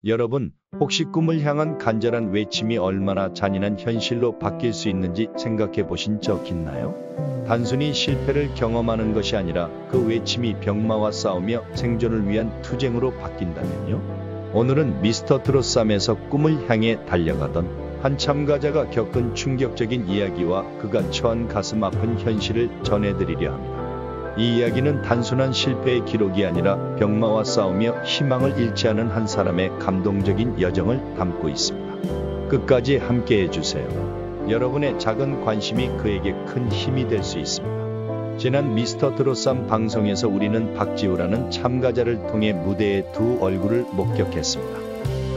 여러분, 혹시 꿈을 향한 간절한 외침이 얼마나 잔인한 현실로 바뀔 수 있는지 생각해 보신 적 있나요? 단순히 실패를 경험하는 것이 아니라 그 외침이 병마와 싸우며 생존을 위한 투쟁으로 바뀐다면요? 오늘은 미스터 트롯삼에서 꿈을 향해 달려가던 한 참가자가 겪은 충격적인 이야기와 그가 처한 가슴 아픈 현실을 전해드리려 합니다. 이 이야기는 단순한 실패의 기록이 아니라 병마와 싸우며 희망을 잃지 않은 한 사람의 감동적인 여정을 담고 있습니다. 끝까지 함께 해주세요. 여러분의 작은 관심이 그에게 큰 힘이 될 수 있습니다. 지난 미스터 트롯삼 방송에서 우리는 박지우라는 참가자를 통해 무대의 두 얼굴을 목격했습니다.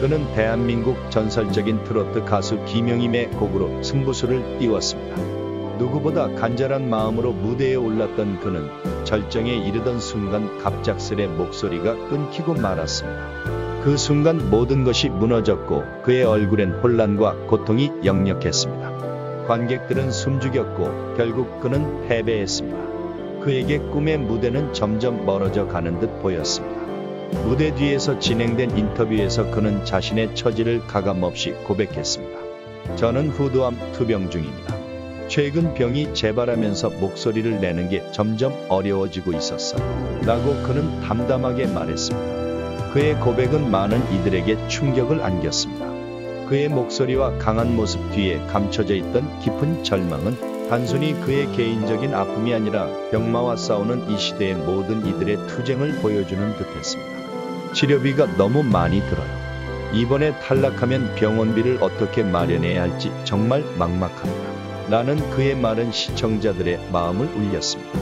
그는 대한민국 전설적인 트로트 가수 김영임의 곡으로 승부수를 띄웠습니다. 누구보다 간절한 마음으로 무대에 올랐던 그는 절정에 이르던 순간 갑작스레 목소리가 끊기고 말았습니다. 그 순간 모든 것이 무너졌고 그의 얼굴엔 혼란과 고통이 역력했습니다. 관객들은 숨죽였고 결국 그는 패배했습니다. 그에게 꿈의 무대는 점점 멀어져 가는 듯 보였습니다. 무대 뒤에서 진행된 인터뷰에서 그는 자신의 처지를 가감없이 고백했습니다. 저는 후두암 투병 중입니다. 최근 병이 재발하면서 목소리를 내는 게 점점 어려워지고 있었어요. 라고 그는 담담하게 말했습니다. 그의 고백은 많은 이들에게 충격을 안겼습니다. 그의 목소리와 강한 모습 뒤에 감춰져 있던 깊은 절망은 단순히 그의 개인적인 아픔이 아니라 병마와 싸우는 이 시대의 모든 이들의 투쟁을 보여주는 듯했습니다. 치료비가 너무 많이 들어요. 이번에 탈락하면 병원비를 어떻게 마련해야 할지 정말 막막합니다. 라는 그의 말은 시청자들의 마음을 울렸습니다.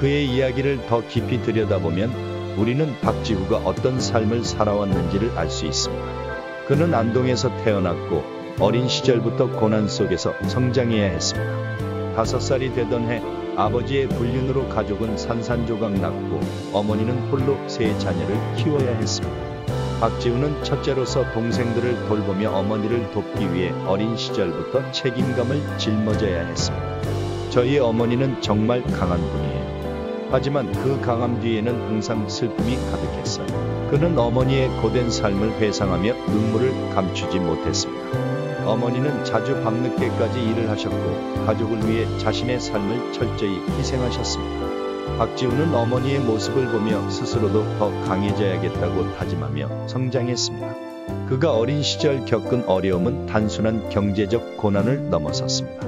그의 이야기를 더 깊이 들여다보면 우리는 박지우가 어떤 삶을 살아왔는지를 알 수 있습니다. 그는 안동에서 태어났고 어린 시절부터 고난 속에서 성장해야 했습니다. 5살이 되던 해 아버지의 불륜으로 가족은 산산조각 났고 어머니는 홀로 3 자녀를 키워야 했습니다. 박지우는 첫째로서 동생들을 돌보며 어머니를 돕기 위해 어린 시절부터 책임감을 짊어져야 했습니다. 저희 어머니는 정말 강한 분이에요. 하지만 그 강함 뒤에는 항상 슬픔이 가득했어요. 그는 어머니의 고된 삶을 회상하며 눈물을 감추지 못했습니다. 어머니는 자주 밤늦게까지 일을 하셨고 가족을 위해 자신의 삶을 철저히 희생하셨습니다. 박지우는 어머니의 모습을 보며 스스로도 더 강해져야겠다고 다짐하며 성장했습니다. 그가 어린 시절 겪은 어려움은 단순한 경제적 고난을 넘어섰습니다.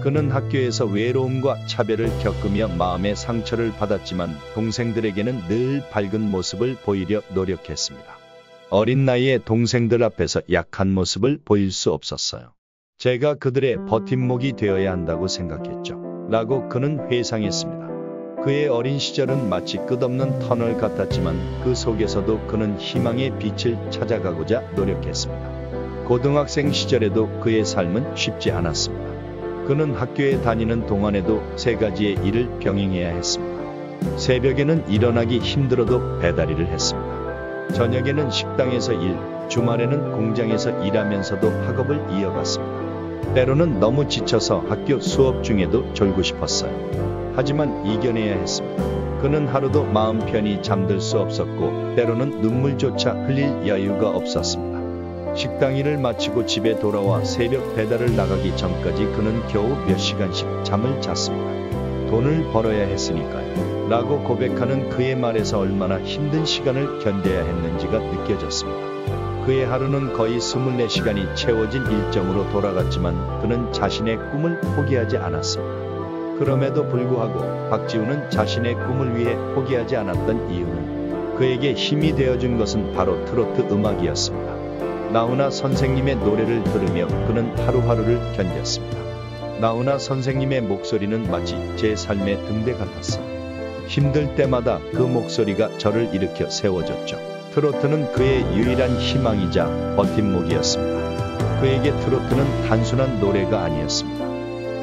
그는 학교에서 외로움과 차별을 겪으며 마음의 상처를 받았지만 동생들에게는 늘 밝은 모습을 보이려 노력했습니다. 어린 나이에 동생들 앞에서 약한 모습을 보일 수 없었어요. 제가 그들의 버팀목이 되어야 한다고 생각했죠. 라고 그는 회상했습니다. 그의 어린 시절은 마치 끝없는 터널 같았지만 그 속에서도 그는 희망의 빛을 찾아가고자 노력했습니다. 고등학생 시절에도 그의 삶은 쉽지 않았습니다. 그는 학교에 다니는 동안에도 3가지의 일을 병행해야 했습니다. 새벽에는 일어나기 힘들어도 배달일을 했습니다. 저녁에는 식당에서 일, 주말에는 공장에서 일하면서도 학업을 이어갔습니다. 때로는 너무 지쳐서 학교 수업 중에도 졸고 싶었어요. 하지만 이겨내야 했습니다. 그는 하루도 마음 편히 잠들 수 없었고 때로는 눈물조차 흘릴 여유가 없었습니다. 식당 일을 마치고 집에 돌아와 새벽 배달을 나가기 전까지 그는 겨우 몇 시간씩 잠을 잤습니다. 돈을 벌어야 했으니까요. 라고 고백하는 그의 말에서 얼마나 힘든 시간을 견뎌야 했는지가 느껴졌습니다. 그의 하루는 거의 24시간이 채워진 일정으로 돌아갔지만 그는 자신의 꿈을 포기하지 않았습니다. 그럼에도 불구하고 박지우는 자신의 꿈을 위해 포기하지 않았던 이유는 그에게 힘이 되어준 것은 바로 트로트 음악이었습니다. 나훈아 선생님의 노래를 들으며 그는 하루하루를 견뎠습니다. 나훈아 선생님의 목소리는 마치 제 삶의 등대 같았어요. 힘들 때마다 그 목소리가 저를 일으켜 세워줬죠. 트로트는 그의 유일한 희망이자 버팀목이었습니다. 그에게 트로트는 단순한 노래가 아니었습니다.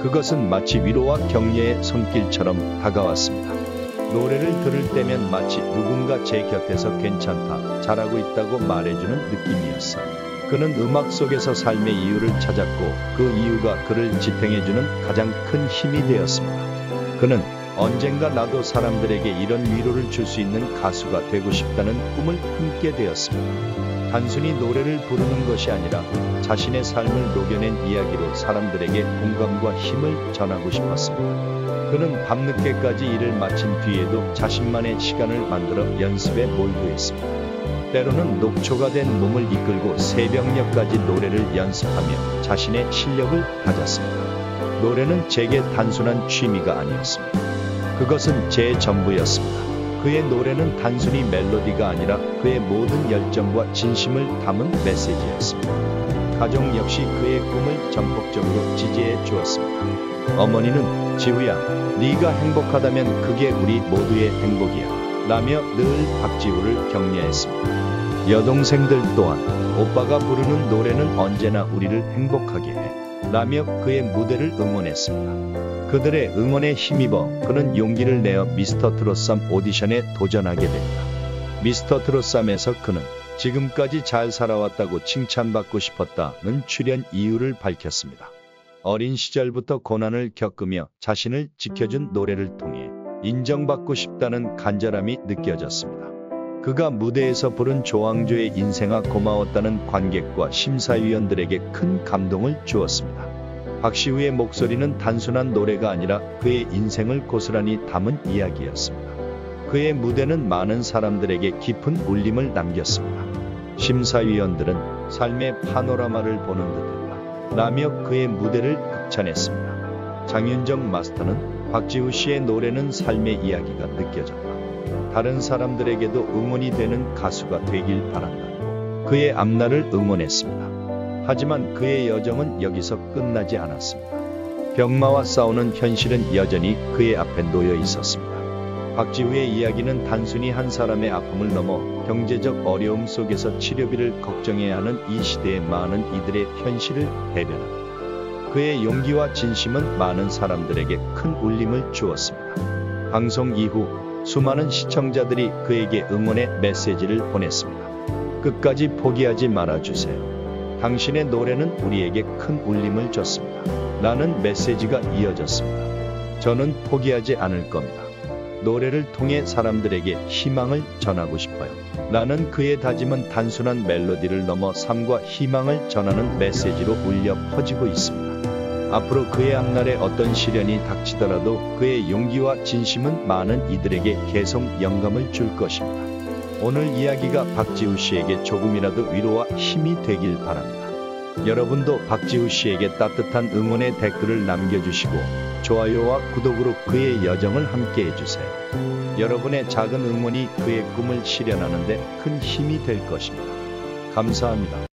그것은 마치 위로와 격려의 손길처럼 다가왔습니다. 노래를 들을 때면 마치 누군가 제 곁에서 괜찮다, 잘하고 있다고 말해주는 느낌이었어요. 그는 음악 속에서 삶의 이유를 찾았고 그 이유가 그를 지탱해주는 가장 큰 힘이 되었습니다. 그는 언젠가 나도 사람들에게 이런 위로를 줄 수 있는 가수가 되고 싶다는 꿈을 품게 되었습니다. 단순히 노래를 부르는 것이 아니라 자신의 삶을 녹여낸 이야기로 사람들에게 공감과 힘을 전하고 싶었습니다. 그는 밤늦게까지 일을 마친 뒤에도 자신만의 시간을 만들어 연습에 몰두했습니다. 때로는 녹초가 된 몸을 이끌고 새벽녘까지 노래를 연습하며 자신의 실력을 다졌습니다. 노래는 제게 단순한 취미가 아니었습니다. 그것은 제 전부였습니다. 그의 노래는 단순히 멜로디가 아니라 그의 모든 열정과 진심을 담은 메시지였습니다. 가족 역시 그의 꿈을 전폭적으로 지지해 주었습니다. 어머니는 지우야, 네가 행복하다면 그게 우리 모두의 행복이야 라며 늘 박지우를 격려했습니다. 여동생들 또한 오빠가 부르는 노래는 언제나 우리를 행복하게 해 라며 그의 무대를 응원했습니다. 그들의 응원에 힘입어 그는 용기를 내어 미스터 트롯3 오디션에 도전하게 됩니다. 미스터 트롯3에서 그는 지금까지 잘 살아왔다고 칭찬받고 싶었다는 출연 이유를 밝혔습니다. 어린 시절부터 고난을 겪으며 자신을 지켜준 노래를 통해 인정받고 싶다는 간절함이 느껴졌습니다. 그가 무대에서 부른 조항조의 인생아 고마웠다는 관객과 심사위원들에게 큰 감동을 주었습니다. 박시우의 목소리는 단순한 노래가 아니라 그의 인생을 고스란히 담은 이야기였습니다. 그의 무대는 많은 사람들에게 깊은 울림을 남겼습니다. 심사위원들은 삶의 파노라마를 보는 듯했다 라며 그의 무대를 극찬했습니다. 장윤정 마스터는 박지우 씨의 노래는 삶의 이야기가 느껴졌다. 다른 사람들에게도 응원이 되는 가수가 되길 바란다. 그의 앞날을 응원했습니다. 하지만 그의 여정은 여기서 끝나지 않았습니다. 병마와 싸우는 현실은 여전히 그의 앞에 놓여 있었습니다. 박지우의 이야기는 단순히 한 사람의 아픔을 넘어 경제적 어려움 속에서 치료비를 걱정해야 하는 이 시대의 많은 이들의 현실을 대변합니다. 그의 용기와 진심은 많은 사람들에게 큰 울림을 주었습니다. 방송 이후 수많은 시청자들이 그에게 응원의 메시지를 보냈습니다. 끝까지 포기하지 말아주세요. 당신의 노래는 우리에게 큰 울림을 줬습니다. 라는 메시지가 이어졌습니다. 저는 포기하지 않을 겁니다. 노래를 통해 사람들에게 희망을 전하고 싶어요. 라는 그의 다짐은 단순한 멜로디를 넘어 삶과 희망을 전하는 메시지로 울려 퍼지고 있습니다. 앞으로 그의 앞날에 어떤 시련이 닥치더라도 그의 용기와 진심은 많은 이들에게 계속 영감을 줄 것입니다. 오늘 이야기가 박지우 씨에게 조금이라도 위로와 힘이 되길 바랍니다. 여러분도 박지우 씨에게 따뜻한 응원의 댓글을 남겨주시고 좋아요와 구독으로 그의 여정을 함께 해주세요. 여러분의 작은 응원이 그의 꿈을 실현하는 데 큰 힘이 될 것입니다. 감사합니다.